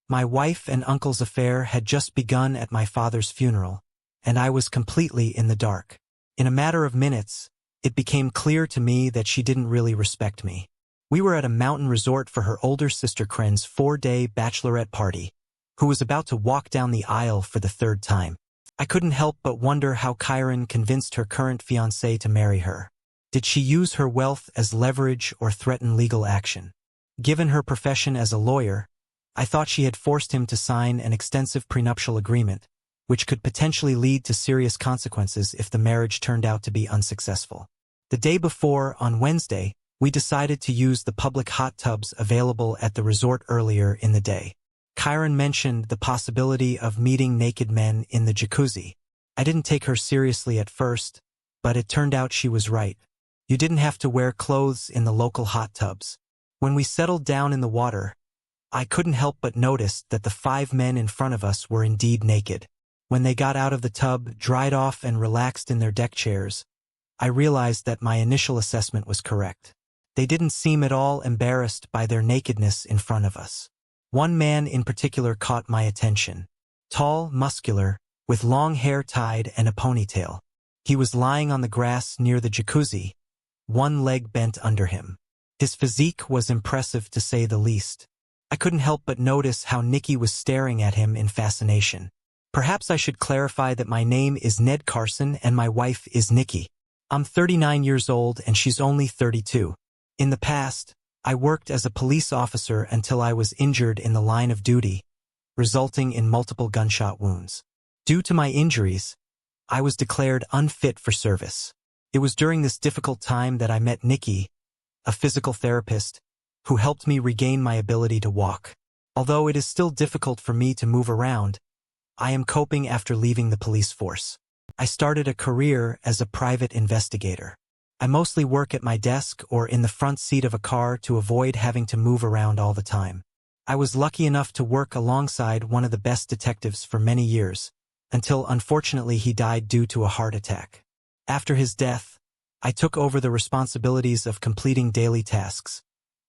My wife and uncle's affair had just begun at my father's funeral, and I was completely in the dark. In a matter of minutes, it became clear to me that she didn't really respect me. We were at a mountain resort for her older sister Kren's 4-day bachelorette party, who was about to walk down the aisle for the third time. I couldn't help but wonder how Kyron convinced her current fiancé to marry her. Did she use her wealth as leverage or threaten legal action? Given her profession as a lawyer, I thought she had forced him to sign an extensive prenuptial agreement, which could potentially lead to serious consequences if the marriage turned out to be unsuccessful. The day before, on Wednesday, we decided to use the public hot tubs available at the resort earlier in the day. Kyron mentioned the possibility of meeting naked men in the jacuzzi. I didn't take her seriously at first, but it turned out she was right. You didn't have to wear clothes in the local hot tubs. When we settled down in the water, I couldn't help but notice that the 5 men in front of us were indeed naked. When they got out of the tub, dried off and relaxed in their deck chairs, I realized that my initial assessment was correct. They didn't seem at all embarrassed by their nakedness in front of us. One man in particular caught my attention. Tall, muscular, with long hair tied and a ponytail. He was lying on the grass near the jacuzzi, one leg bent under him. His physique was impressive to say the least. I couldn't help but notice how Nikki was staring at him in fascination. Perhaps I should clarify that my name is Ned Carson and my wife is Nikki. I'm 39 years old and she's only 32. In the past, I worked as a police officer until I was injured in the line of duty, resulting in multiple gunshot wounds. Due to my injuries, I was declared unfit for service. It was during this difficult time that I met Nikki, a physical therapist, who helped me regain my ability to walk. Although it is still difficult for me to move around, I am coping after leaving the police force. I started a career as a private investigator. I mostly work at my desk or in the front seat of a car to avoid having to move around all the time. I was lucky enough to work alongside one of the best detectives for many years, until unfortunately he died due to a heart attack. After his death, I took over the responsibilities of completing daily tasks,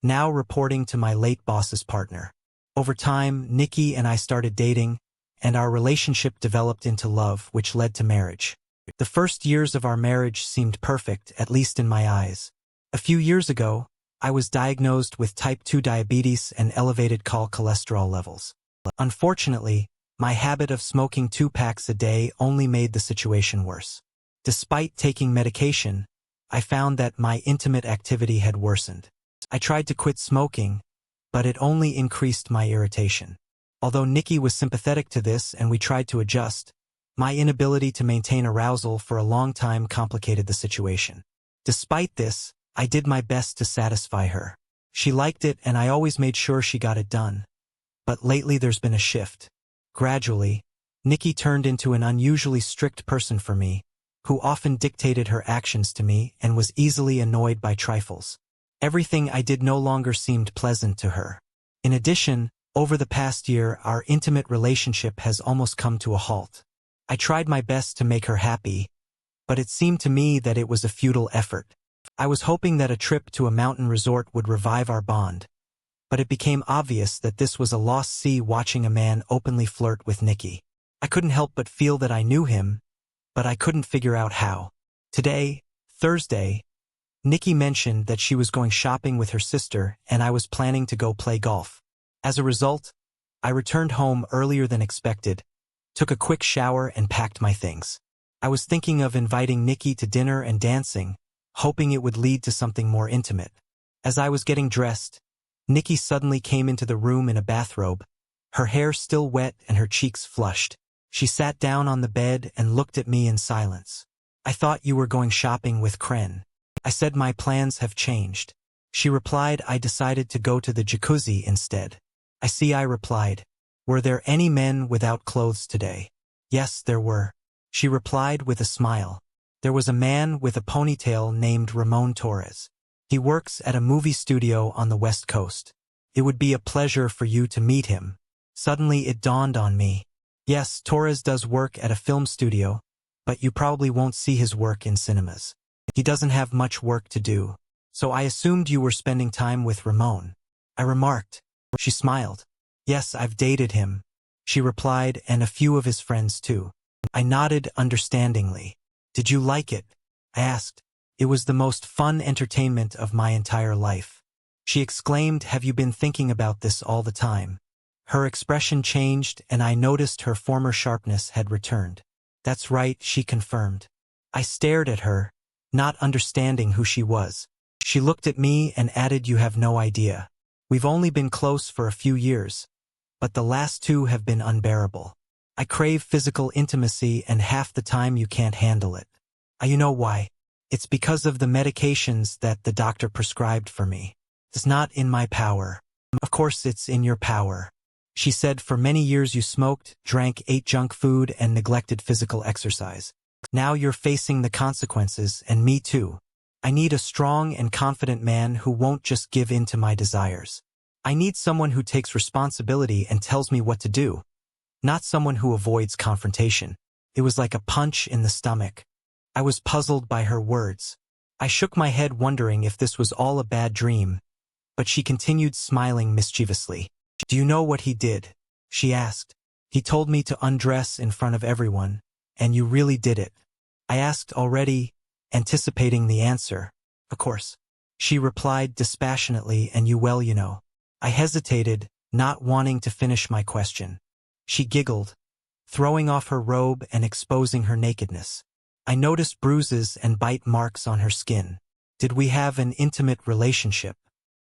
now reporting to my late boss's partner. Over time, Nikki and I started dating, and our relationship developed into love, which led to marriage. The first years of our marriage seemed perfect, at least in my eyes. A few years ago, I was diagnosed with type 2 diabetes and elevated cholesterol levels. Unfortunately, my habit of smoking 2 packs a day only made the situation worse. Despite taking medication, I found that my intimate activity had worsened. I tried to quit smoking, but it only increased my irritation. Although Nikki was sympathetic to this and we tried to adjust, my inability to maintain arousal for a long time complicated the situation. Despite this, I did my best to satisfy her. She liked it and I always made sure she got it done. But lately there's been a shift. Gradually, Nikki turned into an unusually strict person for me, who often dictated her actions to me and was easily annoyed by trifles. Everything I did no longer seemed pleasant to her. In addition, over the past year, our intimate relationship has almost come to a halt. I tried my best to make her happy, but it seemed to me that it was a futile effort. I was hoping that a trip to a mountain resort would revive our bond, but it became obvious that this was a lost sea watching a man openly flirt with Nikki. I couldn't help but feel that I knew him, but I couldn't figure out how. Today, Thursday, Nikki mentioned that she was going shopping with her sister and I was planning to go play golf. As a result, I returned home earlier than expected, took a quick shower and packed my things. I was thinking of inviting Nikki to dinner and dancing, hoping it would lead to something more intimate. As I was getting dressed, Nikki suddenly came into the room in a bathrobe, her hair still wet and her cheeks flushed. She sat down on the bed and looked at me in silence. "I thought you were going shopping with Kren." I said my plans have changed. She replied I decided to go to the jacuzzi instead. "I see," I replied. "Were there any men without clothes today?" "Yes, there were," she replied with a smile. "There was a man with a ponytail named Ramon Tores. He works at a movie studio on the West Coast. It would be a pleasure for you to meet him." Suddenly it dawned on me. Yes, Torres does work at a film studio, but you probably won't see his work in cinemas. He doesn't have much work to do. "So I assumed you were spending time with Ramon," I remarked. She smiled. Yes, I've dated him, she replied, and a few of his friends too. I nodded understandingly. Did you like it? I asked. It was the most fun entertainment of my entire life. She exclaimed, have you been thinking about this all the time? Her expression changed, and I noticed her former sharpness had returned. That's right, she confirmed. I stared at her, not understanding who she was. She looked at me and added, you have no idea. We've only been close for a few years, but the last 2 have been unbearable. I crave physical intimacy, and half the time you can't handle it. You know why? It's because of the medications that the doctor prescribed for me. It's not in my power. Of course it's in your power. She said, for many years you smoked, drank, ate junk food, and neglected physical exercise. Now you're facing the consequences, and me too. I need a strong and confident man who won't just give in to my desires. I need someone who takes responsibility and tells me what to do, not someone who avoids confrontation. It was like a punch in the stomach. I was puzzled by her words. I shook my head, wondering if this was all a bad dream, but she continued, smiling mischievously. Do you know what he did? She asked. He told me to undress in front of everyone, and you really did it. I asked, already anticipating the answer. Of course. She replied dispassionately, and you know. I hesitated, not wanting to finish my question. She giggled, throwing off her robe and exposing her nakedness. I noticed bruises and bite marks on her skin. Did we have an intimate relationship?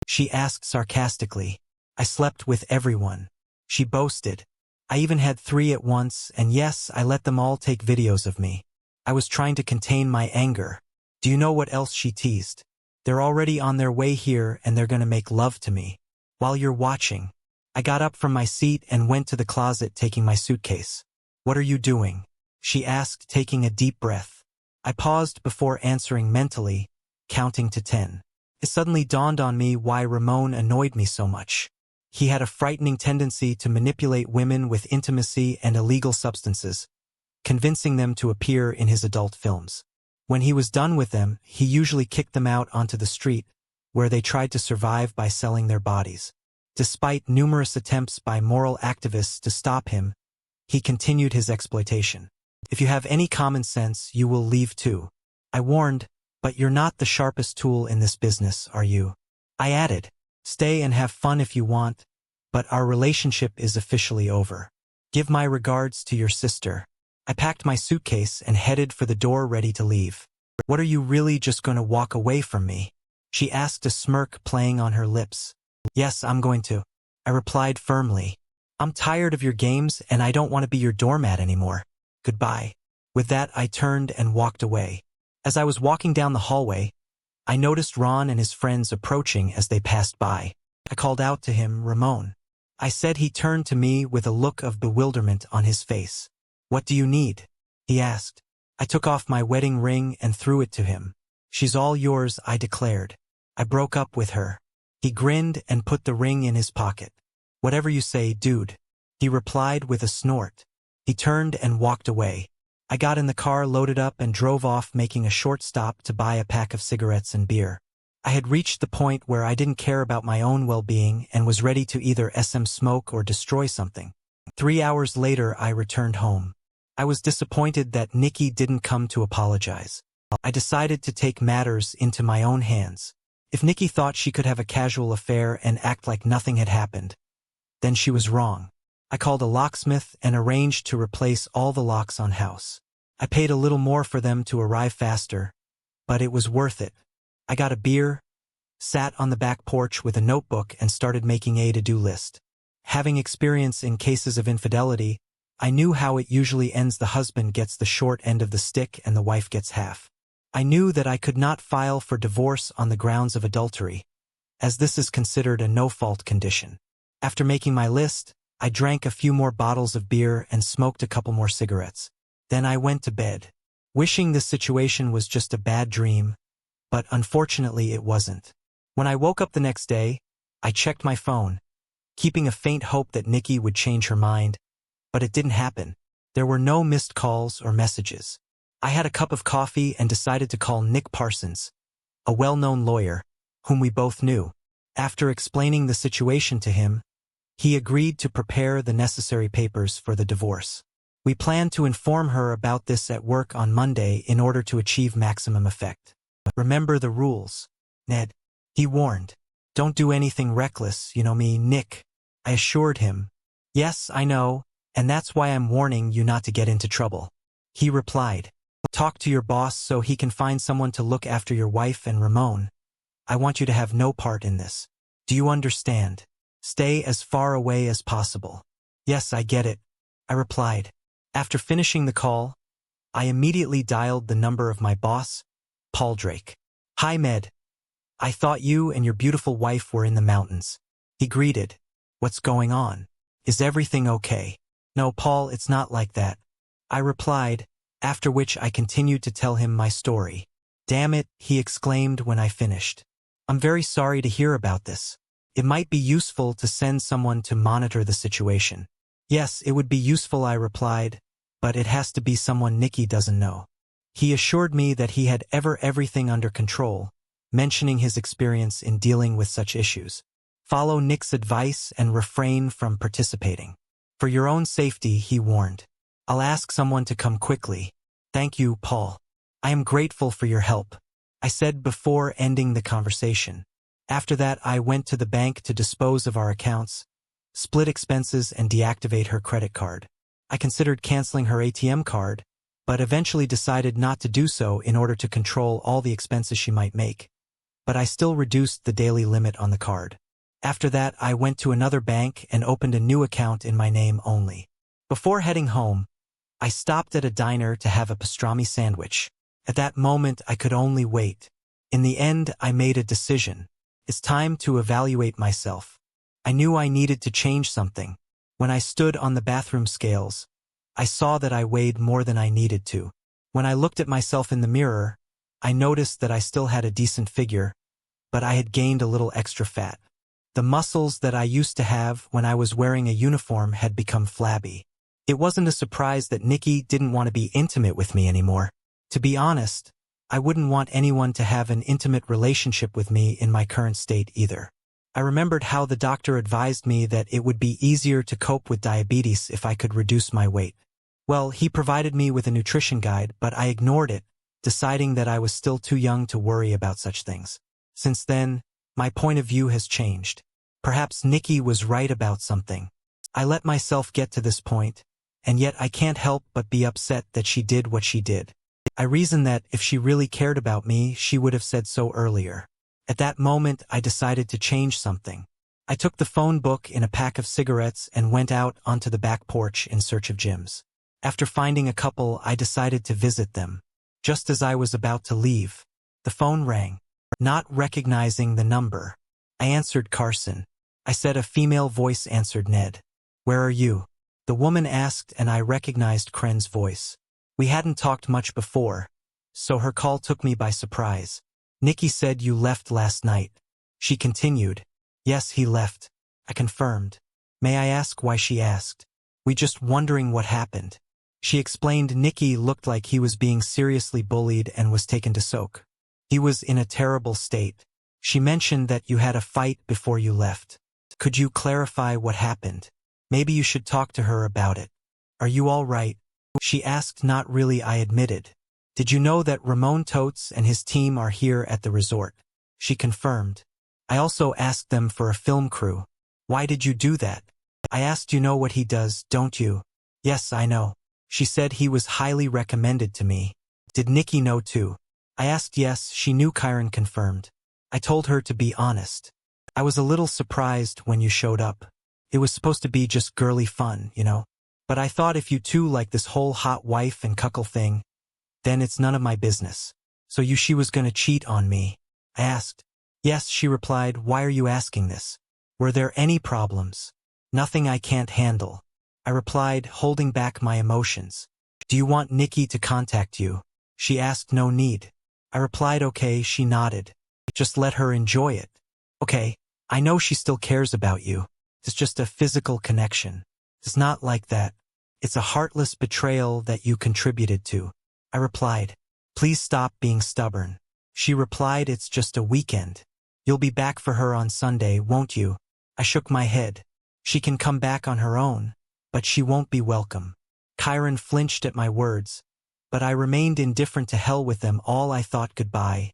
She asked sarcastically. I slept with everyone. She boasted. I even had 3 at once, and yes, I let them all take videos of me. I was trying to contain my anger. Do you know what else she teased? They're already on their way here, and they're gonna make love to me while you're watching. I got up from my seat and went to the closet, taking my suitcase. What are you doing? She asked, taking a deep breath. I paused before answering mentally, counting to 10. It suddenly dawned on me why Ramon annoyed me so much. He had a frightening tendency to manipulate women with intimacy and illegal substances, convincing them to appear in his adult films. When he was done with them, he usually kicked them out onto the street, where they tried to survive by selling their bodies. Despite numerous attempts by moral activists to stop him, he continued his exploitation. If you have any common sense, you will leave too. I warned, but you're not the sharpest tool in this business, are you? I added, stay and have fun if you want, but our relationship is officially over. Give my regards to your sister. I packed my suitcase and headed for the door, ready to leave. What, are you really just going to walk away from me? She asked, a smirk playing on her lips. Yes, I'm going to, I replied firmly. I'm tired of your games, and I don't want to be your doormat anymore. Goodbye. With that, I turned and walked away. As I was walking down the hallway, I noticed Ron and his friends approaching as they passed by. I called out to him, Ramon. I said. He turned to me with a look of bewilderment on his face. What do you need? He asked. I took off my wedding ring and threw it to him. She's all yours, I declared. I broke up with her. He grinned and put the ring in his pocket. Whatever you say, dude, he replied with a snort. He turned and walked away. I got in the car, loaded up, and drove off, making a short stop to buy a pack of cigarettes and beer. I had reached the point where I didn't care about my own well-being and was ready to either smoke or destroy something. 3 hours later, I returned home. I was disappointed that Nikki didn't come to apologize. I decided to take matters into my own hands. If Nikki thought she could have a casual affair and act like nothing had happened, then she was wrong. I called a locksmith and arranged to replace all the locks on house. I paid a little more for them to arrive faster, but it was worth it. I got a beer, sat on the back porch with a notebook, and started making a to-do list. Having experience in cases of infidelity, I knew how it usually ends. The husband gets the short end of the stick and the wife gets half. I knew that I could not file for divorce on the grounds of adultery, as this is considered a no-fault condition. After making my list, I drank a few more bottles of beer and smoked a couple more cigarettes. Then I went to bed, wishing this situation was just a bad dream, but unfortunately it wasn't. When I woke up the next day, I checked my phone, keeping a faint hope that Nikki would change her mind, but it didn't happen. There were no missed calls or messages. I had a cup of coffee and decided to call Ned Carson, a well-known lawyer, whom we both knew. After explaining the situation to him, He agreed to prepare the necessary papers for the divorce. We planned to inform her about this at work on Monday in order to achieve maximum effect. Remember the rules, Ned, he warned. Don't do anything reckless, you know me, Nick. I assured him. Yes, I know, and that's why I'm warning you not to get into trouble. He replied. Talk to your boss so he can find someone to look after your wife and Ramon. I want you to have no part in this. Do you understand? Stay as far away as possible. Yes, I get it, I replied. After finishing the call, I immediately dialed the number of my boss, Paul Drake. Hi, Ned. I thought you and your beautiful wife were in the mountains. He greeted. What's going on? Is everything okay? No, Paul, it's not like that, I replied, after which I continued to tell him my story. Damn it, he exclaimed when I finished. I'm very sorry to hear about this. It might be useful to send someone to monitor the situation. Yes, it would be useful, I replied, but it has to be someone Nikki doesn't know. He assured me that he had everything under control, mentioning his experience in dealing with such issues. Follow Nick's advice and refrain from participating. For your own safety, he warned. I'll ask someone to come quickly. Thank you, Paul. I am grateful for your help, I said before ending the conversation. After that, I went to the bank to dispose of our accounts, split expenses, and deactivate her credit card. I considered canceling her ATM card, but eventually decided not to do so in order to control all the expenses she might make. But I still reduced the daily limit on the card. After that, I went to another bank and opened a new account in my name only. Before heading home, I stopped at a diner to have a pastrami sandwich. At that moment, I could only wait. In the end, I made a decision. It's time to evaluate myself. I knew I needed to change something. When I stood on the bathroom scales, I saw that I weighed more than I needed to. When I looked at myself in the mirror, I noticed that I still had a decent figure, but I had gained a little extra fat. The muscles that I used to have when I was wearing a uniform had become flabby. It wasn't a surprise that Nikki didn't want to be intimate with me anymore. To be honest, I wouldn't want anyone to have an intimate relationship with me in my current state either. I remembered how the doctor advised me that it would be easier to cope with diabetes if I could reduce my weight. Well, he provided me with a nutrition guide, but I ignored it, deciding that I was still too young to worry about such things. Since then, my point of view has changed. Perhaps Nikki was right about something. I let myself get to this point, and yet I can't help but be upset that she did what she did. I reasoned that if she really cared about me, she would have said so earlier. At that moment, I decided to change something. I took the phone book in a pack of cigarettes and went out onto the back porch in search of gyms. After finding a couple, I decided to visit them. Just as I was about to leave, the phone rang. Not recognizing the number, I answered Carson. I said a female voice answered Ned. Where are you? The woman asked, and I recognized Kren's voice. We hadn't talked much before, so her call took me by surprise. Nikki said you left last night. She continued. Yes, he left, I confirmed. May I ask why she asked? We just wondering what happened. She explained Nikki looked like he was being seriously bullied and was taken to soak. He was in a terrible state. She mentioned that you had a fight before you left. Could you clarify what happened? Maybe you should talk to her about it. Are you all right? She asked. Not really, I admitted. Did you know that Ramon Tores and his team are here at the resort? She confirmed. I also asked them for a film crew. Why did you do that? I asked. You know what he does, don't you? Yes, I know. She said he was highly recommended to me. Did Nikki know too? I asked. Yes, she knew, Kyron confirmed. I told her to be honest. I was a little surprised when you showed up. It was supposed to be just girly fun, you know? But I thought if you two like this whole hot wife and cuckold thing, then it's none of my business. So she was gonna cheat on me? I asked. Yes, she replied. Why are you asking this? Were there any problems? Nothing I can't handle, I replied, holding back my emotions. Do you want Nikki to contact you? She asked. No need. I replied. Okay, she nodded. Just let her enjoy it. Okay, I know she still cares about you. It's just a physical connection. It's not like that. It's a heartless betrayal that you contributed to, I replied. Please stop being stubborn. She replied. It's just a weekend. You'll be back for her on Sunday, won't you? I shook my head. She can come back on her own, but she won't be welcome. Kyron flinched at my words, but I remained indifferent. To hell with them all, I thought. Goodbye,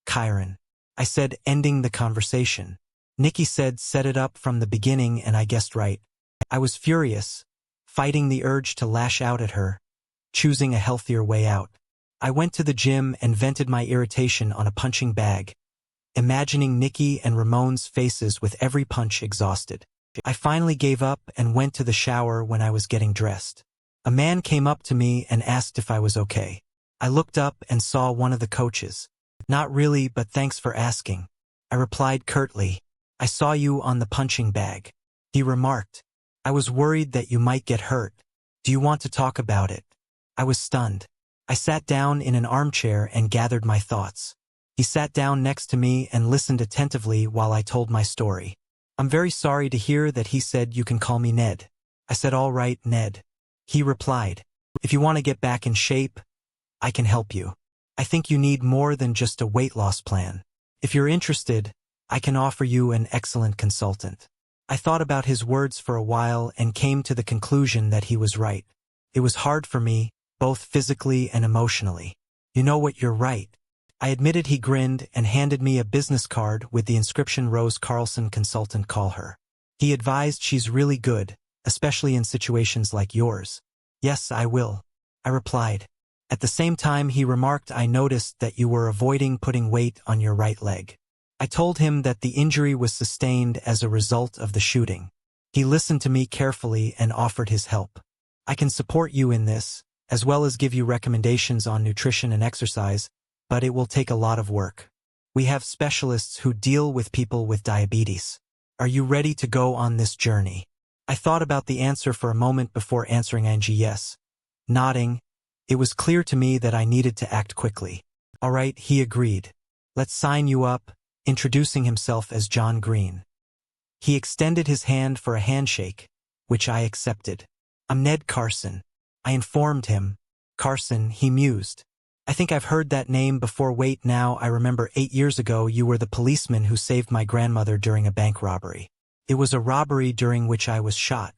Kyron, I said, ending the conversation. Nikki said set it up from the beginning, and I guessed right. I was furious, fighting the urge to lash out at her, choosing a healthier way out. I went to the gym and vented my irritation on a punching bag, imagining Nikki and Ramon's faces with every punch. Exhausted, I finally gave up and went to the shower. When I was getting dressed, a man came up to me and asked if I was okay. I looked up and saw one of the coaches. Not really, but thanks for asking, I replied curtly. I saw you on the punching bag, he remarked. I was worried that you might get hurt. Do you want to talk about it? I was stunned. I sat down in an armchair and gathered my thoughts. He sat down next to me and listened attentively while I told my story. I'm very sorry to hear that. He said, you can call me Ned. I said, all right, Ned. He replied, if you want to get back in shape, I can help you. I think you need more than just a weight loss plan. If you're interested, I can offer you an excellent consultant. I thought about his words for a while and came to the conclusion that he was right. It was hard for me, both physically and emotionally. You know what, you're right, I admitted. He grinned and handed me a business card with the inscription Rose Carlson Consultant. Call her. He advised, she's really good, especially in situations like yours. Yes, I will, I replied. At the same time, he remarked, I noticed that you were avoiding putting weight on your right leg. I told him that the injury was sustained as a result of the shooting. He listened to me carefully and offered his help. I can support you in this, as well as give you recommendations on nutrition and exercise, but it will take a lot of work. We have specialists who deal with people with diabetes. Are you ready to go on this journey? I thought about the answer for a moment before answering yes. Nodding, it was clear to me that I needed to act quickly. All right, he agreed. Let's sign you up, introducing himself as John Green. He extended his hand for a handshake, which I accepted. I'm Ned Carson, I informed him. Carson, he mused. I think I've heard that name before. Wait, now I remember. 8 years ago you were the policeman who saved my grandmother during a bank robbery. It was a robbery during which I was shot,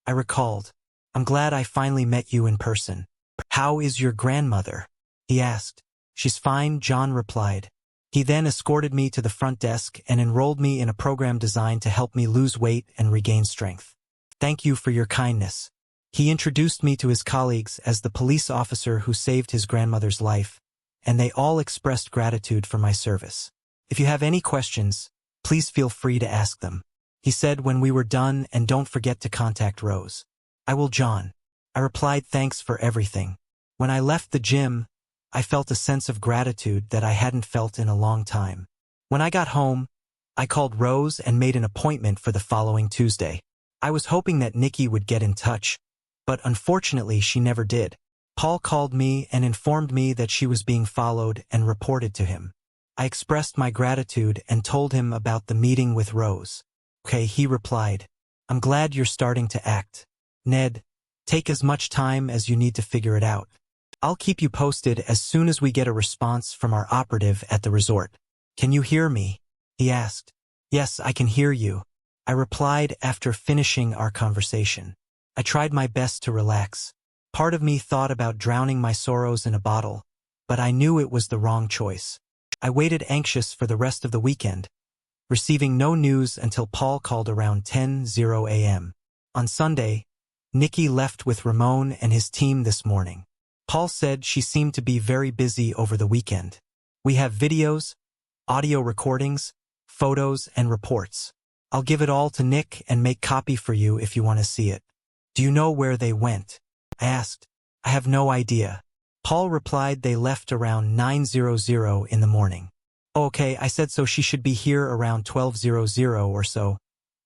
I recalled. I'm glad I finally met you in person. How is your grandmother? He asked. She's fine, John replied. He then escorted me to the front desk and enrolled me in a program designed to help me lose weight and regain strength. Thank you for your kindness. He introduced me to his colleagues as the police officer who saved his grandmother's life, and they all expressed gratitude for my service. If you have any questions, please feel free to ask them, he said when we were done, and don't forget to contact Rose. I will, John, I replied. Thanks for everything. When I left the gym, I felt a sense of gratitude that I hadn't felt in a long time. When I got home, I called Rose and made an appointment for the following Tuesday. I was hoping that Nikki would get in touch, but unfortunately she never did. Paul called me and informed me that she was being followed and reported to him. I expressed my gratitude and told him about the meeting with Rose. Okay, he replied. I'm glad you're starting to act. Ned, take as much time as you need to figure it out. I'll keep you posted as soon as we get a response from our operative at the resort. Can you hear me? He asked. Yes, I can hear you, I replied after finishing our conversation. I tried my best to relax. Part of me thought about drowning my sorrows in a bottle, but I knew it was the wrong choice. I waited anxious for the rest of the weekend, receiving no news until Paul called around 10:00 a.m. On Sunday, Nikki left with Ramon and his team this morning. Paul said she seemed to be very busy over the weekend. We have videos, audio recordings, photos, and reports. I'll give it all to Nick and make copy for you if you want to see it. Do you know where they went? I asked. I have no idea. Paul replied they left around 9:00 in the morning. Okay, I said, so she should be here around 12:00 or so,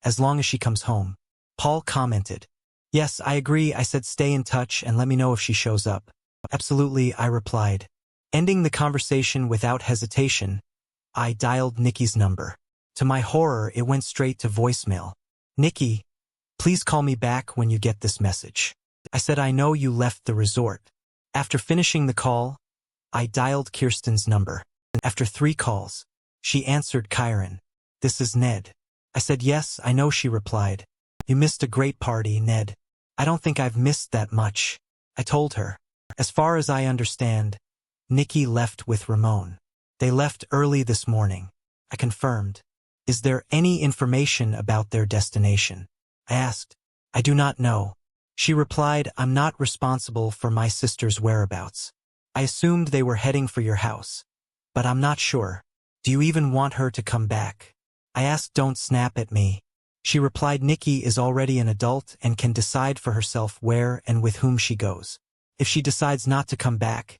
as long as she comes home. Paul commented. Yes, I agree. I said stay in touch and let me know if she shows up. Absolutely, I replied. Ending the conversation without hesitation, I dialed Nikki's number. To my horror, it went straight to voicemail. Nikki, please call me back when you get this message. I said, I know you left the resort. After finishing the call, I dialed Kirsten's number. After 3 calls, she answered. Kyron, this is Ned. I said, yes, I know, she replied. You missed a great party, Ned. I don't think I've missed that much, I told her. As far as I understand, Nikki left with Ramon. They left early this morning, I confirmed. Is there any information about their destination? I asked. I do not know. She replied, I'm not responsible for my sister's whereabouts. I assumed they were heading for your house, but I'm not sure. Do you even want her to come back? I asked. Don't snap at me. She replied, Nikki is already an adult and can decide for herself where and with whom she goes. If she decides not to come back,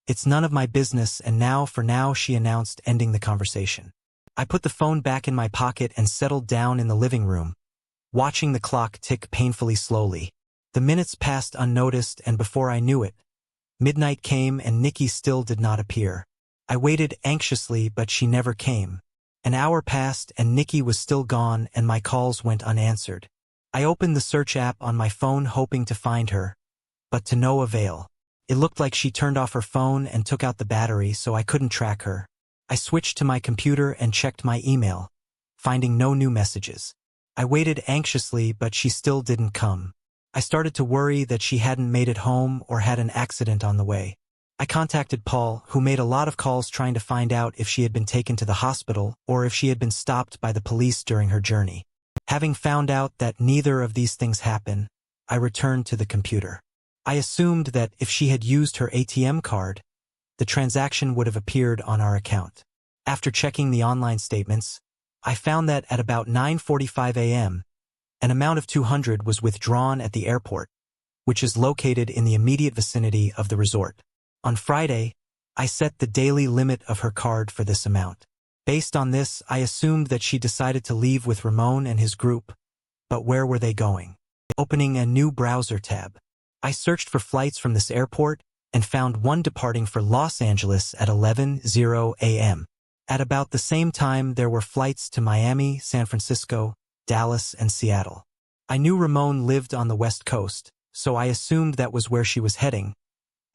it's none of my business, and for now, she announced, ending the conversation. I put the phone back in my pocket and settled down in the living room, watching the clock tick painfully slowly. The minutes passed unnoticed, and before I knew it, midnight came and Nikki still did not appear. I waited anxiously, but she never came. An hour passed and Nikki was still gone, and my calls went unanswered. I opened the search app on my phone hoping to find her, but to no avail. It looked like she turned off her phone and took out the battery, so I couldn't track her. I switched to my computer and checked my email, finding no new messages. I waited anxiously, but she still didn't come. I started to worry that she hadn't made it home or had an accident on the way. I contacted Paul, who made a lot of calls trying to find out if she had been taken to the hospital or if she had been stopped by the police during her journey. Having found out that neither of these things happened, I returned to the computer. I assumed that if she had used her ATM card, the transaction would have appeared on our account. After checking the online statements, I found that at about 9:45 a.m., an amount of $200 was withdrawn at the airport, which is located in the immediate vicinity of the resort. On Friday, I set the daily limit of her card for this amount. Based on this, I assumed that she decided to leave with Ramon and his group, but where were they going? Opening a new browser tab, I searched for flights from this airport and found one departing for Los Angeles at 11:00 a.m. At about the same time, there were flights to Miami, San Francisco, Dallas, and Seattle. I knew Ramon lived on the West Coast, so I assumed that was where she was heading,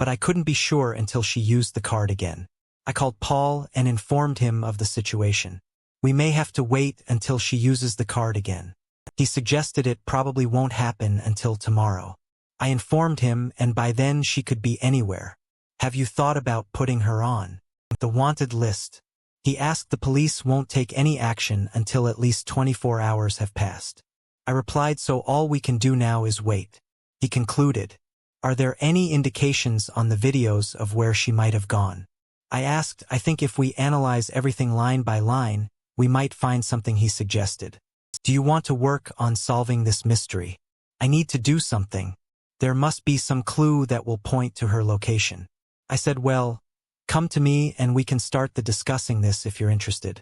but I couldn't be sure until she used the card again. I called Paul and informed him of the situation. We may have to wait until she uses the card again. He suggested it probably won't happen until tomorrow. I informed him, and by then she could be anywhere. Have you thought about putting her on the wanted list? He asked. The police won't take any action until at least 24 hours have passed. I replied, so all we can do now is wait. He concluded, are there any indications on the videos of where she might have gone? I asked. I think if we analyze everything line by line, we might find something. He suggested. Do you want to work on solving this mystery? I need to do something. There must be some clue that will point to her location. I said, well, come to me and we can start the discussing this if you're interested.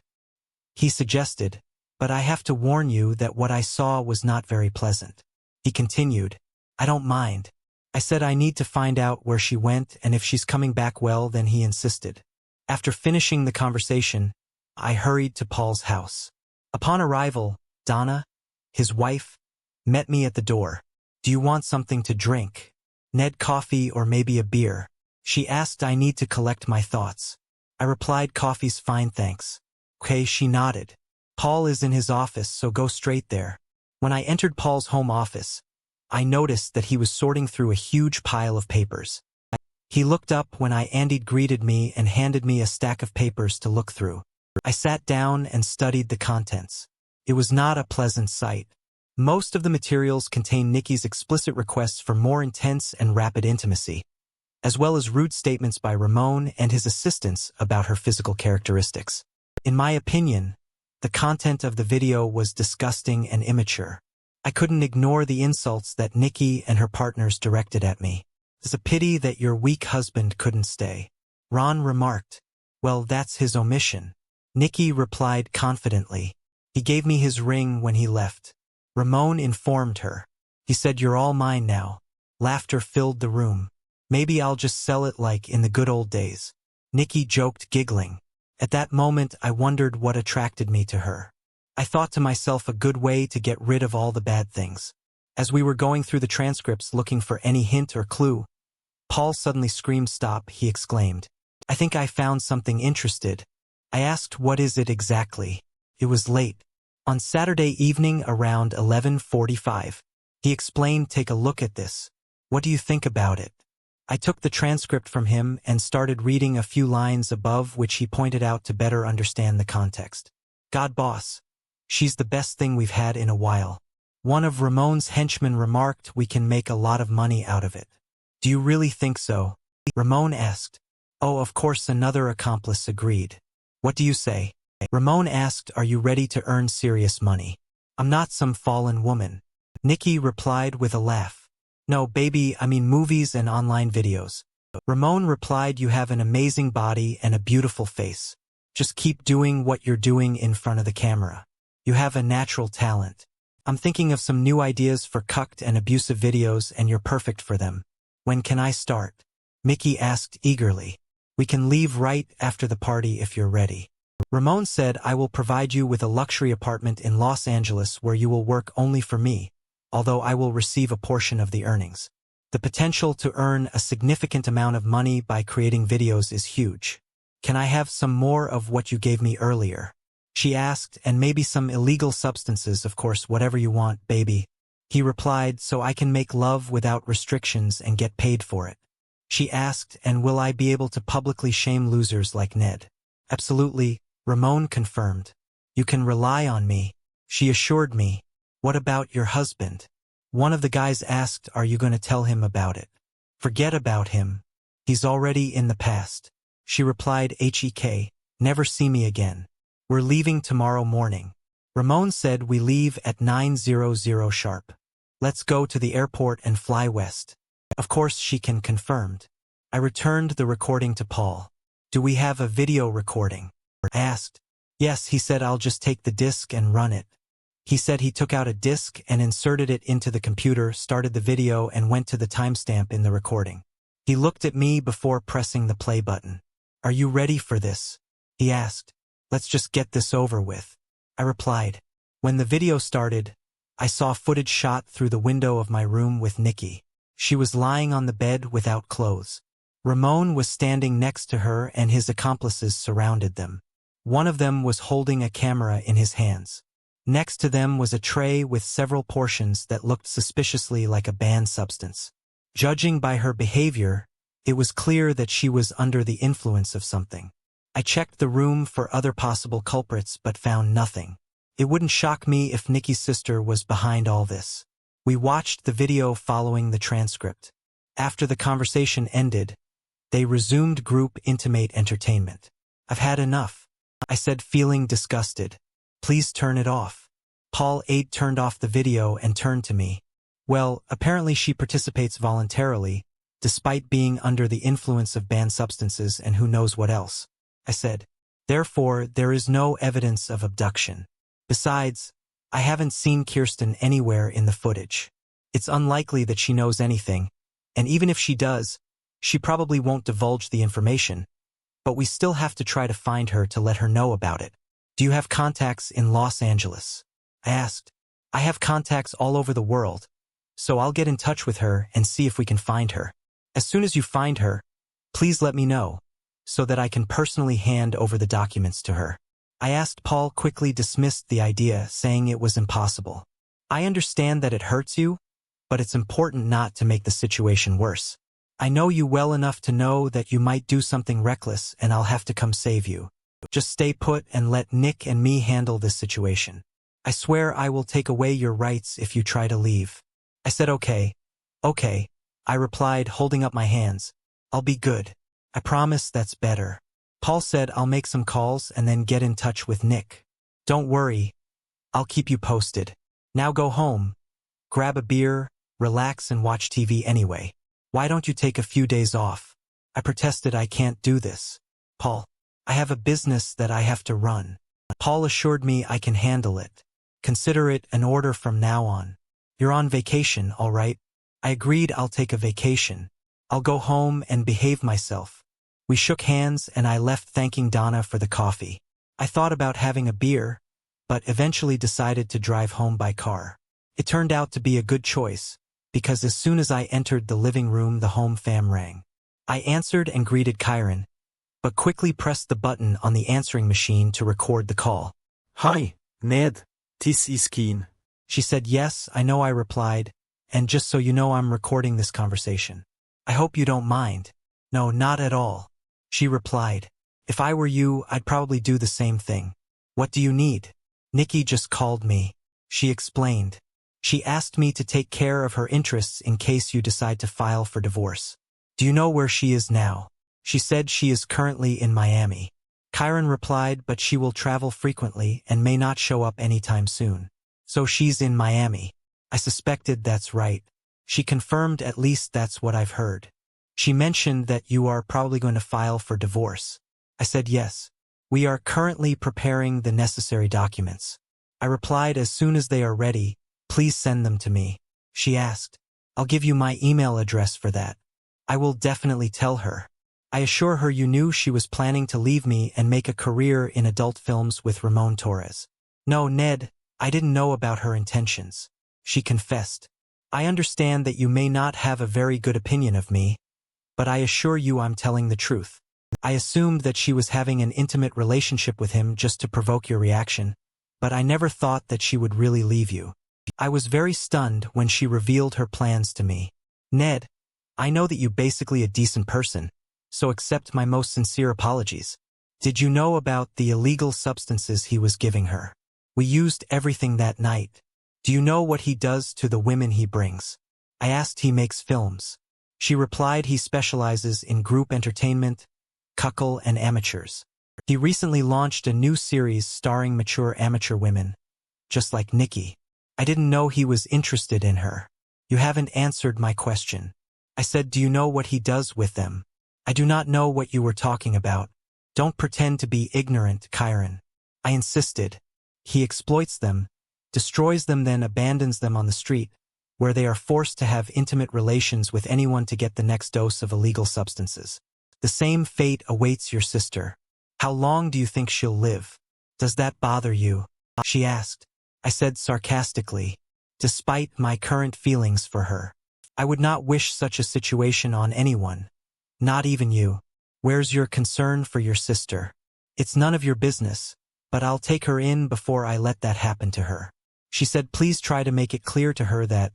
He suggested, but I have to warn you that what I saw was not very pleasant. He continued, I don't mind. I said I need to find out where she went, and if she's coming back well, then he insisted. After finishing the conversation, I hurried to Paul's house. Upon arrival, Donna, his wife, met me at the door. Do you want something to drink? Ned, coffee or maybe a beer? She asked. I need to collect my thoughts. I replied, coffee's fine, thanks. Okay, she nodded. Paul is in his office, so go straight there. When I entered Paul's home office, I noticed that he was sorting through a huge pile of papers. He looked up when Andy greeted me and handed me a stack of papers to look through. I sat down and studied the contents. It was not a pleasant sight. Most of the materials contain Nikki's explicit requests for more intense and rapid intimacy, as well as rude statements by Ramon and his assistants about her physical characteristics. In my opinion, the content of the video was disgusting and immature. I couldn't ignore the insults that Nikki and her partners directed at me. It's a pity that your weak husband couldn't stay. Ron remarked. Well, that's his omission. Nikki replied confidently. He gave me his ring when he left. Ramon informed her. He said, you're all mine now. Laughter filled the room. Maybe I'll just sell it like in the good old days. Nikki joked, giggling. At that moment, I wondered what attracted me to her. I thought to myself, a good way to get rid of all the bad things. As we were going through the transcripts looking for any hint or clue, Paul suddenly screamed, stop, he exclaimed. I think I found something interested. I asked, what is it exactly? It was late. On Saturday evening around 11:45. He explained, take a look at this. What do you think about it? I took the transcript from him and started reading a few lines above which he pointed out to better understand the context. God boss. She's the best thing we've had in a while. One of Ramon's henchmen remarked we can make a lot of money out of it. Do you really think so? Ramon asked. Oh, of course, another accomplice agreed. What do you say? Ramon asked, are you ready to earn serious money? I'm not some fallen woman. Nikki replied with a laugh. No, baby, I mean movies and online videos. Ramon replied, you have an amazing body and a beautiful face. Just keep doing what you're doing in front of the camera. You have a natural talent. I'm thinking of some new ideas for cucked and abusive videos and you're perfect for them. When can I start? Mickey asked eagerly. We can leave right after the party if you're ready. Ramon said, I will provide you with a luxury apartment in Los Angeles where you will work only for me, although I will receive a portion of the earnings. The potential to earn a significant amount of money by creating videos is huge. Can I have some more of what you gave me earlier? She asked, and maybe some illegal substances, of course, whatever you want, baby. He replied, so I can make love without restrictions and get paid for it. She asked, and will I be able to publicly shame losers like Ned? Absolutely, Ramon confirmed. You can rely on me, she assured me. What about your husband? One of the guys asked, are you going to tell him about it? Forget about him. He's already in the past. She replied, HEK, never see me again. We're leaving tomorrow morning. Ramon said we leave at 9:00 sharp. Let's go to the airport and fly west. Of course, she confirmed. I returned the recording to Paul. Do we have a video recording? I asked. Yes, he said, I'll just take the disc and run it. He said he took out a disc and inserted it into the computer, started the video and went to the timestamp in the recording. He looked at me before pressing the play button. Are you ready for this? He asked. Let's just get this over with. I replied. When the video started, I saw footage shot through the window of my room with Nikki. She was lying on the bed without clothes. Ramon was standing next to her and his accomplices surrounded them. One of them was holding a camera in his hands. Next to them was a tray with several portions that looked suspiciously like a banned substance. Judging by her behavior, it was clear that she was under the influence of something. I checked the room for other possible culprits but found nothing. It wouldn't shock me if Nikki's sister was behind all this. We watched the video following the transcript. After the conversation ended, they resumed group intimate entertainment. I've had enough, I said, feeling disgusted. Please turn it off. Paul 8 turned off the video and turned to me. Well, apparently she participates voluntarily, despite being under the influence of banned substances and who knows what else. I said. Therefore, there is no evidence of abduction. Besides, I haven't seen Kirsten anywhere in the footage. It's unlikely that she knows anything, and even if she does, she probably won't divulge the information, but we still have to try to find her to let her know about it. Do you have contacts in Los Angeles? I asked. I have contacts all over the world, so I'll get in touch with her and see if we can find her. As soon as you find her, please let me know, so that I can personally hand over the documents to her. I asked. Paul quickly dismissed the idea, saying it was impossible. I understand that it hurts you, but it's important not to make the situation worse. I know you well enough to know that you might do something reckless and I'll have to come save you. Just stay put and let Nick and me handle this situation. I swear I will take away your rights if you try to leave. I said okay. Okay, I replied, holding up my hands. I'll be good. I promise that's better. Paul said I'll make some calls and then get in touch with Nick. Don't worry. I'll keep you posted. Now go home. Grab a beer, relax and watch TV anyway. Why don't you take a few days off? I protested. I can't do this. Paul, I have a business that I have to run. Paul assured me I can handle it. Consider it an order from now on. You're on vacation, all right? I agreed. I'll take a vacation. I'll go home and behave myself. We shook hands and I left, thanking Donna for the coffee. I thought about having a beer, but eventually decided to drive home by car. It turned out to be a good choice, because as soon as I entered the living room, the home phone rang. I answered and greeted Kyron, but quickly pressed the button on the answering machine to record the call. Hi, Ned. This is keen. She said, yes, I know, I replied, and just so you know, I'm recording this conversation. I hope you don't mind. No, not at all. She replied. If I were you, I'd probably do the same thing. What do you need? Nikki just called me. She explained. She asked me to take care of her interests in case you decide to file for divorce. Do you know where she is now? She said she is currently in Miami. Kyron replied, but she will travel frequently and may not show up anytime soon. So she's in Miami. I suspected that's right. She confirmed, at least that's what I've heard. She mentioned that you are probably going to file for divorce. I said yes. We are currently preparing the necessary documents. I replied, as soon as they are ready, please send them to me. She asked, I'll give you my email address for that. I will definitely tell her. I assure her you knew she was planning to leave me and make a career in adult films with Ramon Tores. No, Ned, I didn't know about her intentions. She confessed. I understand that you may not have a very good opinion of me, but I assure you I'm telling the truth. I assumed that she was having an intimate relationship with him just to provoke your reaction, but I never thought that she would really leave you. I was very stunned when she revealed her plans to me. Ned, I know that you're basically a decent person, so accept my most sincere apologies. Did you know about the illegal substances he was giving her? We used everything that night. Do you know what he does to the women he brings? I asked. He makes films. She replied, he specializes in group entertainment, cuckold, and amateurs. He recently launched a new series starring mature amateur women, just like Nikki. I didn't know he was interested in her. You haven't answered my question. I said, do you know what he does with them? I do not know what you were talking about. Don't pretend to be ignorant, Kyron. I insisted. He exploits them, destroys them, then abandons them on the street, where they are forced to have intimate relations with anyone to get the next dose of illegal substances. The same fate awaits your sister. How long do you think she'll live? Does that bother you? She asked. I said sarcastically, despite my current feelings for her. I would not wish such a situation on anyone. Not even you. Where's your concern for your sister? It's none of your business, but I'll take her in before I let that happen to her. She said, please try to make it clear to her that,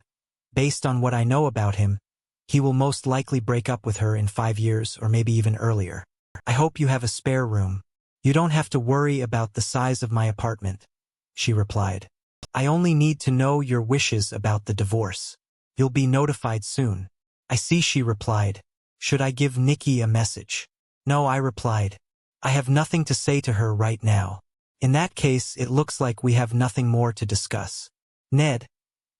based on what I know about him, he will most likely break up with her in 5 years or maybe even earlier. I hope you have a spare room. You don't have to worry about the size of my apartment, she replied. I only need to know your wishes about the divorce. You'll be notified soon. I see, she replied. Should I give Nikki a message? No, I replied. I have nothing to say to her right now. In that case, it looks like we have nothing more to discuss. Ned,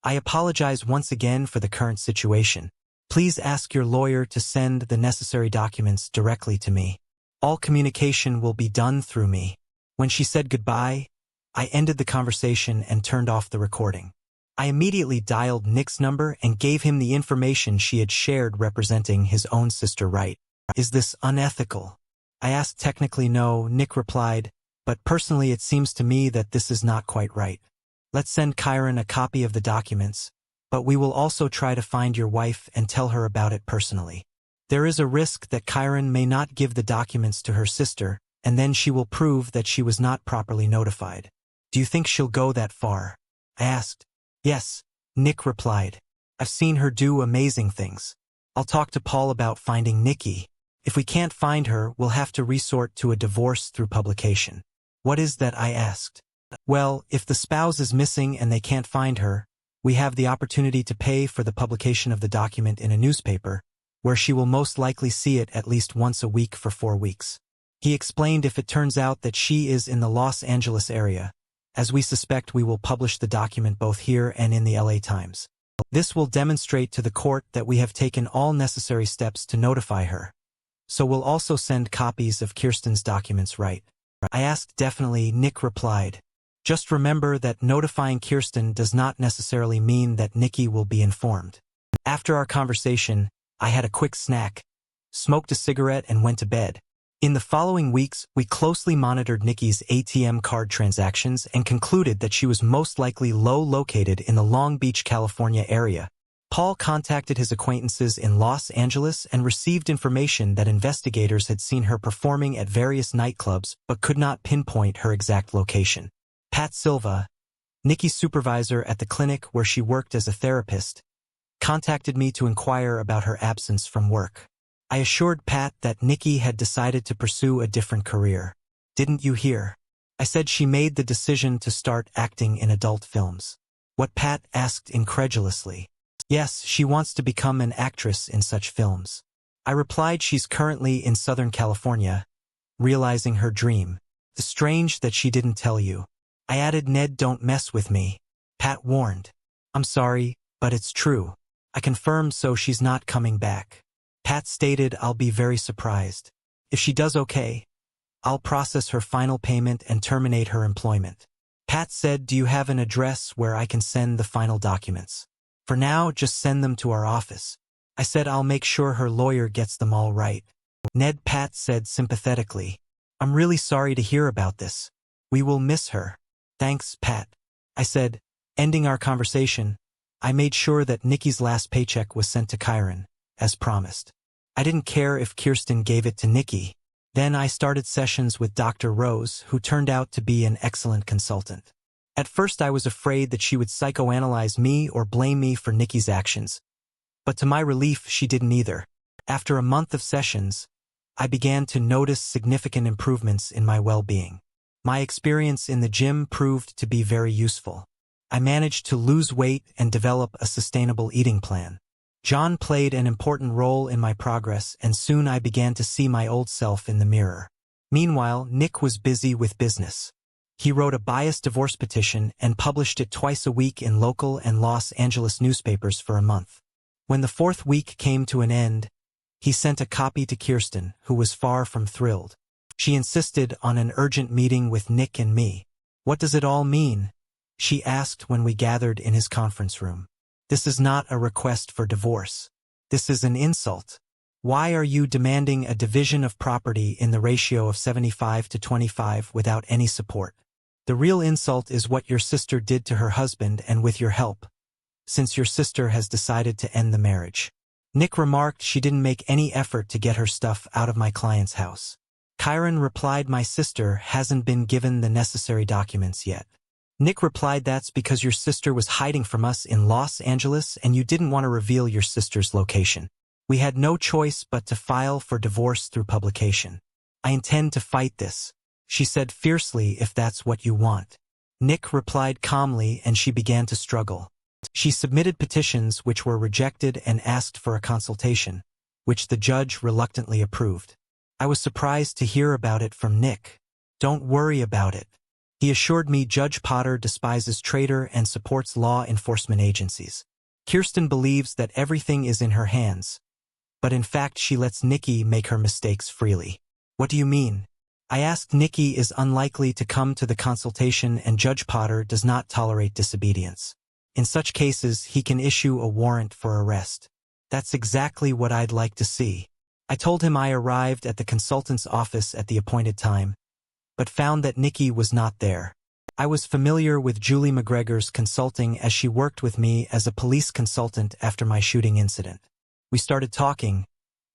I apologize once again for the current situation. Please ask your lawyer to send the necessary documents directly to me. All communication will be done through me. When she said goodbye, I ended the conversation and turned off the recording. I immediately dialed Nick's number and gave him the information she had shared representing his own sister right. Is this unethical? I asked. Technically no, Nick replied, but personally it seems to me that this is not quite right. Let's send Kyron a copy of the documents, but we will also try to find your wife and tell her about it personally. There is a risk that Kyron may not give the documents to her sister, and then she will prove that she was not properly notified. Do you think she'll go that far? I asked. Yes, Nick replied. I've seen her do amazing things. I'll talk to Paul about finding Nikki. If we can't find her, we'll have to resort to a divorce through publication. What is that? I asked. Well, if the spouse is missing and they can't find her, we have the opportunity to pay for the publication of the document in a newspaper, where she will most likely see it at least once a week for 4 weeks. He explained, if it turns out that she is in the Los Angeles area, as we suspect, we will publish the document both here and in the LA Times. This will demonstrate to the court that we have taken all necessary steps to notify her. So we'll also send copies of Kirsten's documents, right? I asked. Definitely, Nick replied. Just remember that notifying Kirsten does not necessarily mean that Nikki will be informed. After our conversation, I had a quick snack, smoked a cigarette, and went to bed. In the following weeks, we closely monitored Nikki's ATM card transactions and concluded that she was most likely located in the Long Beach, California area. Paul contacted his acquaintances in Los Angeles and received information that investigators had seen her performing at various nightclubs but could not pinpoint her exact location. Pat Silva, Nikki's supervisor at the clinic where she worked as a therapist contacted me to inquire about her absence from work. I assured Pat that Nikki had decided to pursue a different career. "Didn't you hear?" I said she made the decision to start acting in adult films. What Pat asked incredulously. "Yes, she wants to become an actress in such films." I replied she's currently in Southern California, realizing her dream. "It's strange that she didn't tell you." I added, "Ned, don't mess with me." Pat warned. "I'm sorry, but it's true." I confirmed, so she's not coming back. Pat stated, "I'll be very surprised. If she does okay, I'll process her final payment and terminate her employment." Pat said, "Do you have an address where I can send the final documents?" "For now, just send them to our office." I said, "I'll make sure her lawyer gets them all right." "Ned," Pat said sympathetically, "I'm really sorry to hear about this. We will miss her." "Thanks, Pat," I said. Ending our conversation, I made sure that Nikki's last paycheck was sent to Kyron, as promised. I didn't care if Kirsten gave it to Nikki. Then I started sessions with Dr. Rose, who turned out to be an excellent consultant. At first I was afraid that she would psychoanalyze me or blame me for Nikki's actions, but to my relief she didn't either. After a month of sessions, I began to notice significant improvements in my well-being. My experience in the gym proved to be very useful. I managed to lose weight and develop a sustainable eating plan. John played an important role in my progress, and soon I began to see my old self in the mirror. Meanwhile, Nick was busy with business. He wrote a biased divorce petition and published it twice a week in local and Los Angeles newspapers for a month. When the fourth week came to an end, he sent a copy to Kirsten, who was far from thrilled. She insisted on an urgent meeting with Nick and me. "What does it all mean?" she asked when we gathered in his conference room. "This is not a request for divorce. This is an insult. Why are you demanding a division of property in the ratio of 75 to 25 without any support? The real insult is what your sister did to her husband, and with your help, since your sister has decided to end the marriage." Nick remarked she didn't make any effort to get her stuff out of my client's house. Kyron replied, "My sister hasn't been given the necessary documents yet." Nick replied, "That's because your sister was hiding from us in Los Angeles and you didn't want to reveal your sister's location. We had no choice but to file for divorce through publication." "I intend to fight this," she said fiercely, "if that's what you want." Nick replied calmly, and she began to struggle. She submitted petitions which were rejected and asked for a consultation, which the judge reluctantly approved. I was surprised to hear about it from Nick. "Don't worry about it," he assured me. "Judge Potter despises traitor and supports law enforcement agencies. Kirsten believes that everything is in her hands, but in fact she lets Nikki make her mistakes freely." "What do you mean?" I asked. "Nikki is unlikely to come to the consultation, and Judge Potter does not tolerate disobedience. In such cases, he can issue a warrant for arrest." "That's exactly what I'd like to see." I told him I arrived at the consultant's office at the appointed time, but found that Nikki was not there. I was familiar with Julie McGregor's consulting, as she worked with me as a police consultant after my shooting incident. We started talking,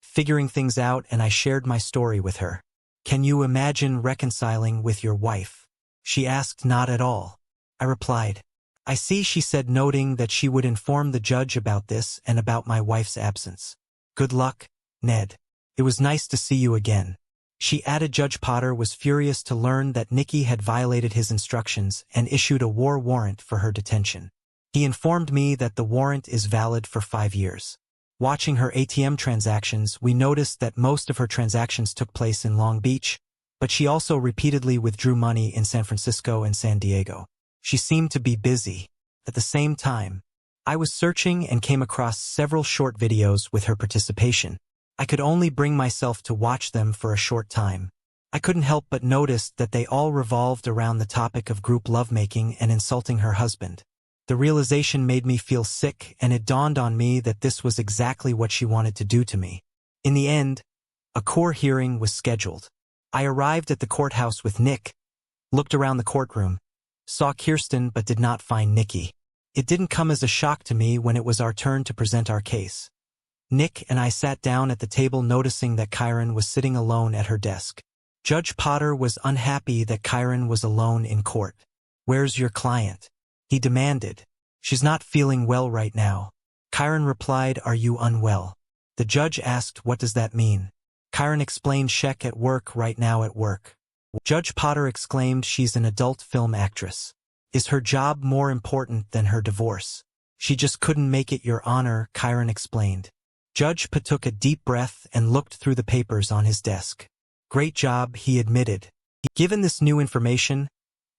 figuring things out, and I shared my story with her. "Can you imagine reconciling with your wife?" she asked. "Not at all," I replied. "I see," she said, noting that she would inform the judge about this and about my wife's absence. "Good luck, Ned. It was nice to see you again." She added. Judge Potter was furious to learn that Nikki had violated his instructions and issued a war warrant for her detention. He informed me that the warrant is valid for 5 years. Watching her ATM transactions, we noticed that most of her transactions took place in Long Beach, but she also repeatedly withdrew money in San Francisco and San Diego. She seemed to be busy. At the same time, I was searching and came across several short videos with her participation. I could only bring myself to watch them for a short time. I couldn't help but notice that they all revolved around the topic of group lovemaking and insulting her husband. The realization made me feel sick, and it dawned on me that this was exactly what she wanted to do to me. In the end, a court hearing was scheduled. I arrived at the courthouse with Nick, looked around the courtroom, saw Kirsten but did not find Nikki. It didn't come as a shock to me when it was our turn to present our case. Nick and I sat down at the table, noticing that Kyron was sitting alone at her desk. Judge Potter was unhappy that Kyron was alone in court. "Where's your client?" He demanded. She's not feeling well right now. Chiron replied, are you unwell? The judge asked, what does that mean? Chiron explained, check at work right now at work. Judge Potter exclaimed, she's an adult film actress. Is her job more important than her divorce? She just couldn't make it, Your Honor, Chiron explained. Judge Potter took a deep breath and looked through the papers on his desk. Great job, he admitted. Given this new information,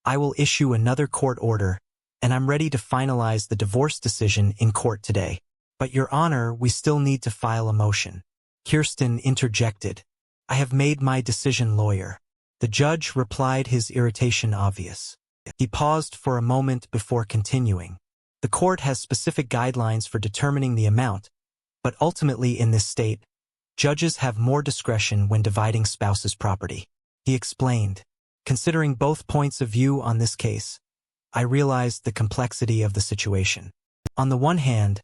I will issue another court order, and I'm ready to finalize the divorce decision in court today. But Your Honor, we still need to file a motion. Kirsten interjected. I have made my decision, lawyer. The judge replied, his irritation obvious. He paused for a moment before continuing. The court has specific guidelines for determining the amount, but ultimately in this state, judges have more discretion when dividing spouses' property. He explained. Considering both points of view on this case, I realized the complexity of the situation. On the one hand,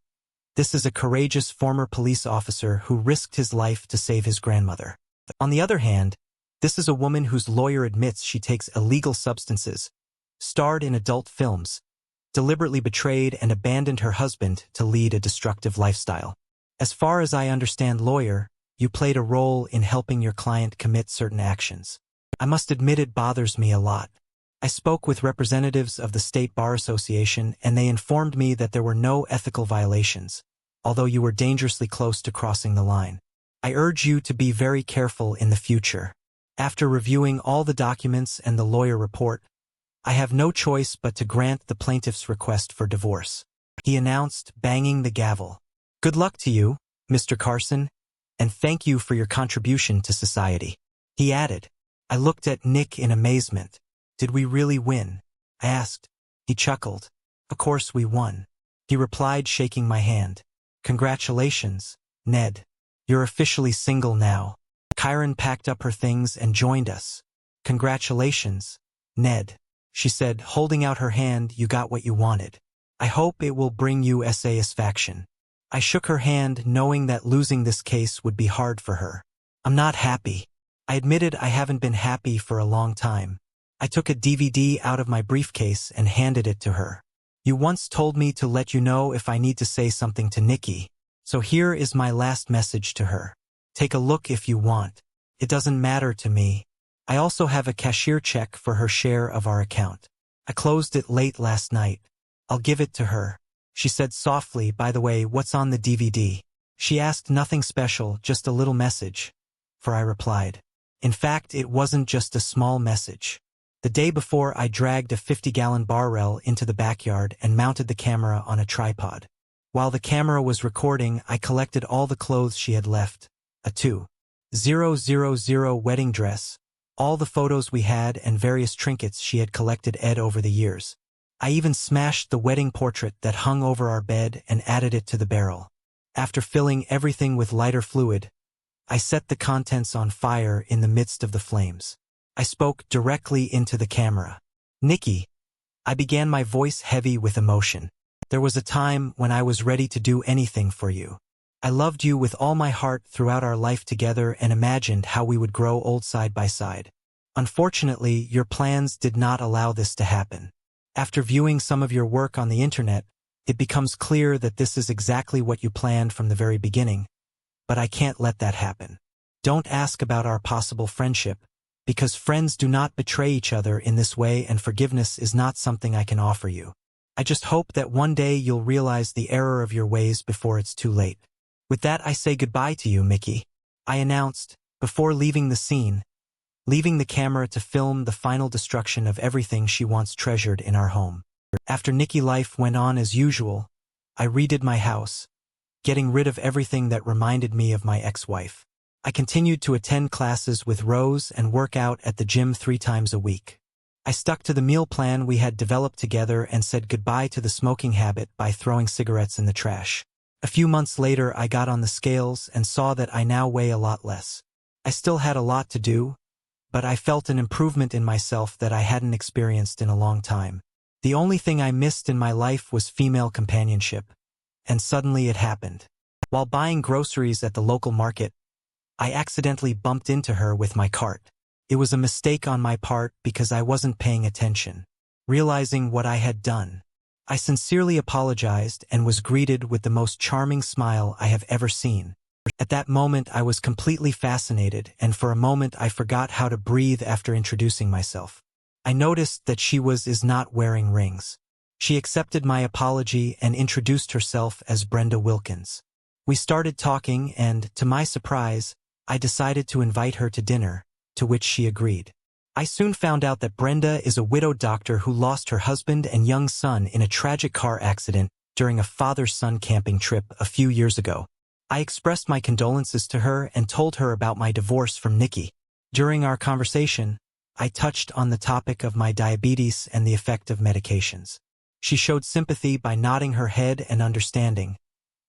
this is a courageous former police officer who risked his life to save his grandmother. On the other hand, this is a woman whose lawyer admits she takes illegal substances, starred in adult films, deliberately betrayed and abandoned her husband to lead a destructive lifestyle. As far as I understand, lawyer, you played a role in helping your client commit certain actions. I must admit it bothers me a lot. I spoke with representatives of the State Bar Association and they informed me that there were no ethical violations, although you were dangerously close to crossing the line. I urge you to be very careful in the future. After reviewing all the documents and the lawyer report, I have no choice but to grant the plaintiff's request for divorce. He announced, banging the gavel. Good luck to you, Mr. Carson, and thank you for your contribution to society. He added. I looked at Nick in amazement. Did we really win? I asked. He chuckled. Of course we won. He replied, shaking my hand. Congratulations, Ned. You're officially single now. Chiron packed up her things and joined us. Congratulations, Ned, she said, holding out her hand. You got what you wanted. I hope it will bring you satisfaction. I shook her hand, knowing that losing this case would be hard for her. I'm not happy. I admitted I haven't been happy for a long time. I took a DVD out of my briefcase and handed it to her. You once told me to let you know if I need to say something to Nikki, so here is my last message to her. Take a look if you want. It doesn't matter to me. I also have a cashier check for her share of our account. I closed it late last night. I'll give it to her. She said softly, by the way, what's on the DVD? She asked. Nothing special, just a little message. For I replied. In fact, it wasn't just a small message. The day before, I dragged a 50-gallon barrel into the backyard and mounted the camera on a tripod. While the camera was recording, I collected all the clothes she had left. A 2000 wedding dress, all the photos we had and various trinkets she had collected over the years. I even smashed the wedding portrait that hung over our bed and added it to the barrel. After filling everything with lighter fluid, I set the contents on fire in the midst of the flames. I spoke directly into the camera. Nikki, I began, my voice heavy with emotion. There was a time when I was ready to do anything for you. I loved you with all my heart throughout our life together and imagined how we would grow old side by side. Unfortunately, your plans did not allow this to happen. After viewing some of your work on the internet, it becomes clear that this is exactly what you planned from the very beginning. But I can't let that happen. Don't ask about our possible friendship, because friends do not betray each other in this way, and forgiveness is not something I can offer you. I just hope that one day you'll realize the error of your ways before it's too late. With that, I say goodbye to you, Nikki, I announced, before leaving the scene, leaving the camera to film the final destruction of everything she once treasured in our home. After Nikki, life went on as usual. I redid my house, getting rid of everything that reminded me of my ex-wife. I continued to attend classes with Rose and work out at the gym 3 times a week. I stuck to the meal plan we had developed together and said goodbye to the smoking habit by throwing cigarettes in the trash. A few months later, I got on the scales and saw that I now weigh a lot less. I still had a lot to do, but I felt an improvement in myself that I hadn't experienced in a long time. The only thing I missed in my life was female companionship, and suddenly it happened. While buying groceries at the local market, I accidentally bumped into her with my cart. It was a mistake on my part because I wasn't paying attention. Realizing what I had done, I sincerely apologized and was greeted with the most charming smile I have ever seen. At that moment I was completely fascinated, and for a moment I forgot how to breathe after introducing myself. I noticed that she is not wearing rings. She accepted my apology and introduced herself as Brenda Wilkins. We started talking and, to my surprise, I decided to invite her to dinner, to which she agreed. I soon found out that Brenda is a widowed doctor who lost her husband and young son in a tragic car accident during a father-son camping trip a few years ago. I expressed my condolences to her and told her about my divorce from Nikki. During our conversation, I touched on the topic of my diabetes and the effect of medications. She showed sympathy by nodding her head and understanding,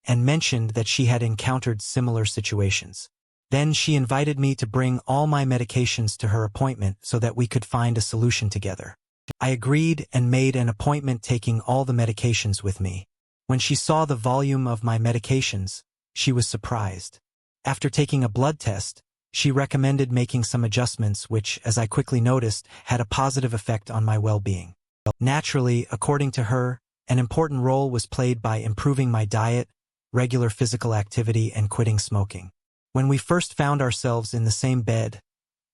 and mentioned that she had encountered similar situations. Then she invited me to bring all my medications to her appointment so that we could find a solution together. I agreed and made an appointment taking all the medications with me. When she saw the volume of my medications, she was surprised. After taking a blood test, she recommended making some adjustments which, as I quickly noticed, had a positive effect on my well-being. Naturally, according to her, an important role was played by improving my diet, regular physical activity, and quitting smoking. When we first found ourselves in the same bed,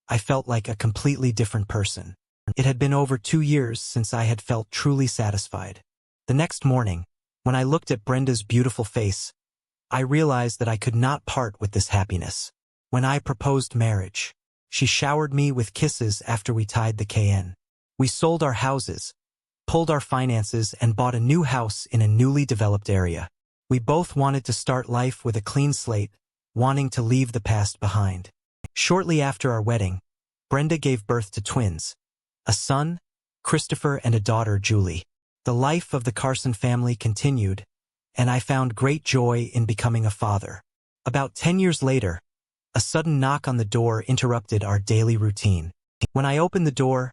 I felt like a completely different person. It had been over 2 years since I had felt truly satisfied. The next morning, when I looked at Brenda's beautiful face, I realized that I could not part with this happiness. When I proposed marriage, she showered me with kisses after we tied the KN. We sold our houses, pulled our finances, and bought a new house in a newly developed area. We both wanted to start life with a clean slate, wanting to leave the past behind. Shortly after our wedding, Brenda gave birth to twins, a son, Christopher, and a daughter, Julie. The life of the Carson family continued, and I found great joy in becoming a father. About 10 years later, a sudden knock on the door interrupted our daily routine. When I opened the door,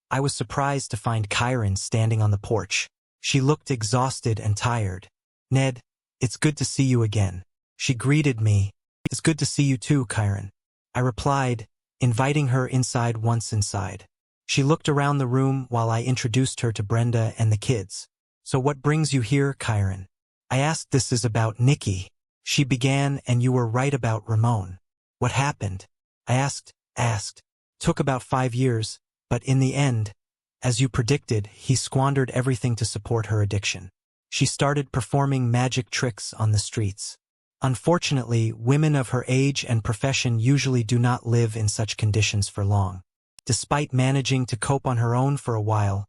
I was surprised to find Kyron standing on the porch. She looked exhausted and tired. "Ned, it's good to see you again," she greeted me. "It's good to see you too, Kyron," I replied, inviting her inside once inside. She looked around the room while I introduced her to Brenda and the kids. "So what brings you here, Kyron?" I asked. "This is about Nikki," she began, "and you were right about Ramon." "What happened?" I asked. "Took about 5 years, but in the end, as you predicted, he squandered everything to support her addiction. She started performing magic tricks on the streets. Unfortunately, women of her age and profession usually do not live in such conditions for long. Despite managing to cope on her own for a while,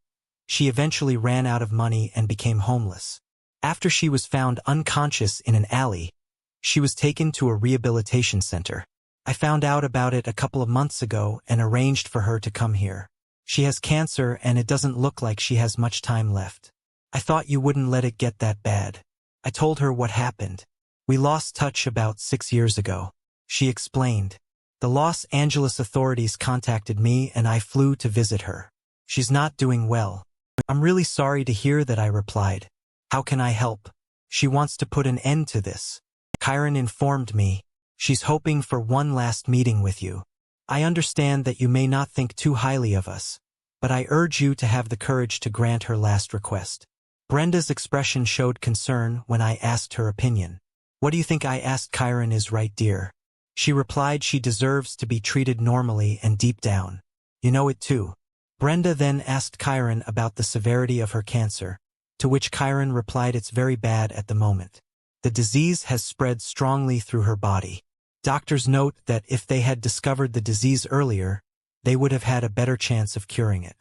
she eventually ran out of money and became homeless. After she was found unconscious in an alley, she was taken to a rehabilitation center. I found out about it a couple of months ago and arranged for her to come here. She has cancer and it doesn't look like she has much time left. I thought you wouldn't let it get that bad." I told her what happened. "We lost touch about 6 years ago," she explained. "The Los Angeles authorities contacted me and I flew to visit her. She's not doing well." "I'm really sorry to hear that," I replied. "How can I help?" "She wants to put an end to this," Kyron informed me. "She's hoping for one last meeting with you. I understand that you may not think too highly of us, but I urge you to have the courage to grant her last request." Brenda's expression showed concern when I asked her opinion. "What do you think?" I asked. "Kyron is right, dear." She replied she deserves to be treated normally, and deep down, you know it too. Brenda then asked Kyron about the severity of her cancer, to which Kyron replied it's very bad at the moment. The disease has spread strongly through her body. Doctors note that if they had discovered the disease earlier, they would have had a better chance of curing it.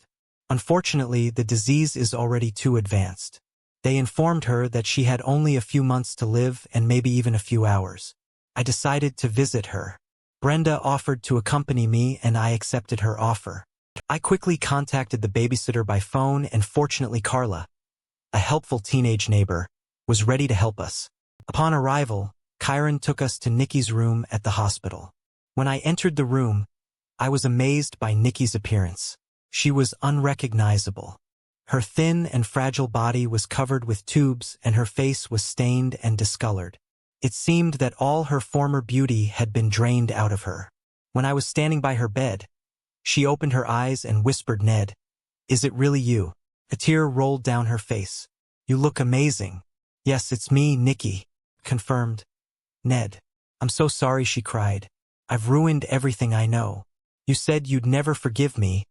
Unfortunately, the disease is already too advanced. They informed her that she had only a few months to live and maybe even a few hours. I decided to visit her. Brenda offered to accompany me and I accepted her offer. I quickly contacted the babysitter by phone and fortunately Carla, a helpful teenage neighbor, was ready to help us. Upon arrival, Kyron took us to Nikki's room at the hospital. When I entered the room, I was amazed by Nikki's appearance. She was unrecognizable. Her thin and fragile body was covered with tubes and her face was stained and discolored. It seemed that all her former beauty had been drained out of her. When I was standing by her bed, she opened her eyes and whispered, "Ned, is it really you?" A tear rolled down her face. You look amazing. Yes, it's me, Nikki. Confirmed. Ned. I'm so sorry, she cried. I've ruined everything I know. You said you'd never forgive me,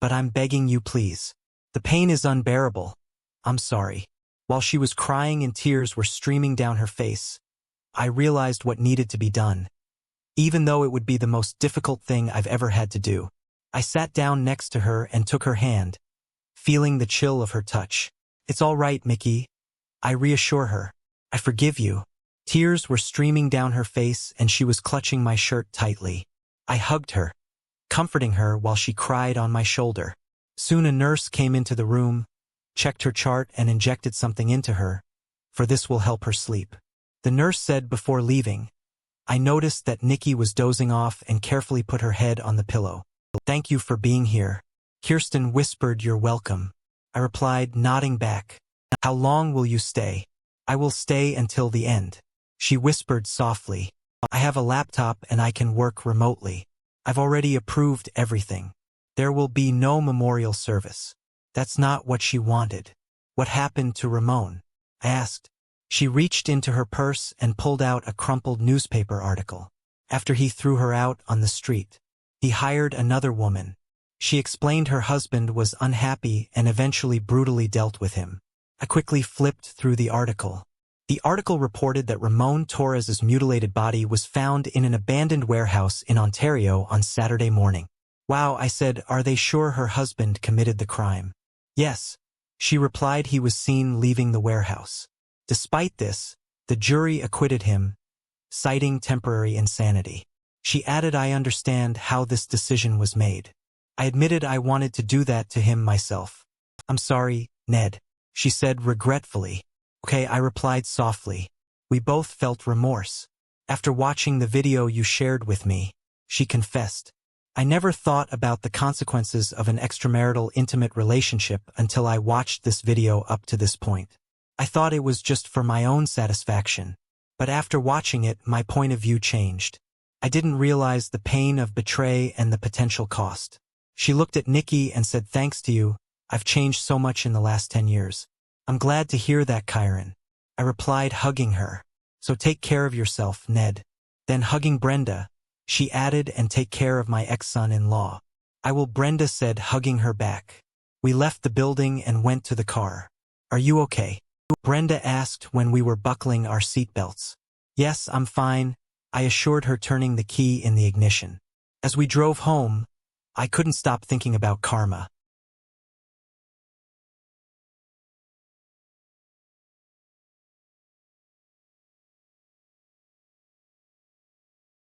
but I'm begging you, please. The pain is unbearable. I'm sorry. While she was crying and tears were streaming down her face, I realized what needed to be done. Even though it would be the most difficult thing I've ever had to do. I sat down next to her and took her hand, feeling the chill of her touch. It's all right, Mickey. I reassure her. I forgive you. Tears were streaming down her face and she was clutching my shirt tightly. I hugged her, comforting her while she cried on my shoulder. Soon a nurse came into the room, checked her chart and injected something into her, for this will help her sleep. The nurse said before leaving, I noticed that Nikki was dozing off and carefully put her head on the pillow. Thank you for being here. Kirsten whispered, you're welcome. I replied, nodding back. How long will you stay? I will stay until the end. She whispered softly. I have a laptop and I can work remotely. I've already approved everything. There will be no memorial service. That's not what she wanted. What happened to Ramon? I asked. She reached into her purse and pulled out a crumpled newspaper article. After he threw her out on the street, he hired another woman. She explained her husband was unhappy and eventually brutally dealt with him. I quickly flipped through the article. The article reported that Ramon Tores' mutilated body was found in an abandoned warehouse in Ontario on Saturday morning. Wow, I said, are they sure her husband committed the crime? Yes. She replied he was seen leaving the warehouse. Despite this, the jury acquitted him, citing temporary insanity. She added, I understand how this decision was made. I admitted I wanted to do that to him myself. I'm sorry, Ned, she said regretfully. Okay, I replied softly. We both felt remorse. After watching the video you shared with me, she confessed. I never thought about the consequences of an extramarital intimate relationship until I watched this video up to this point. I thought it was just for my own satisfaction. But after watching it, my point of view changed. I didn't realize the pain of betrayal and the potential cost. She looked at Nikki and said, thanks to you, I've changed so much in the last 10 years. I'm glad to hear that, Kyron. I replied, hugging her. So take care of yourself, Ned. Then hugging Brenda, she added, and take care of my ex-son-in-law. I will, Brenda said, hugging her back. We left the building and went to the car. Are you okay? Brenda asked when we were buckling our seatbelts. Yes, I'm fine, I assured her, turning the key in the ignition. As we drove home, I couldn't stop thinking about karma.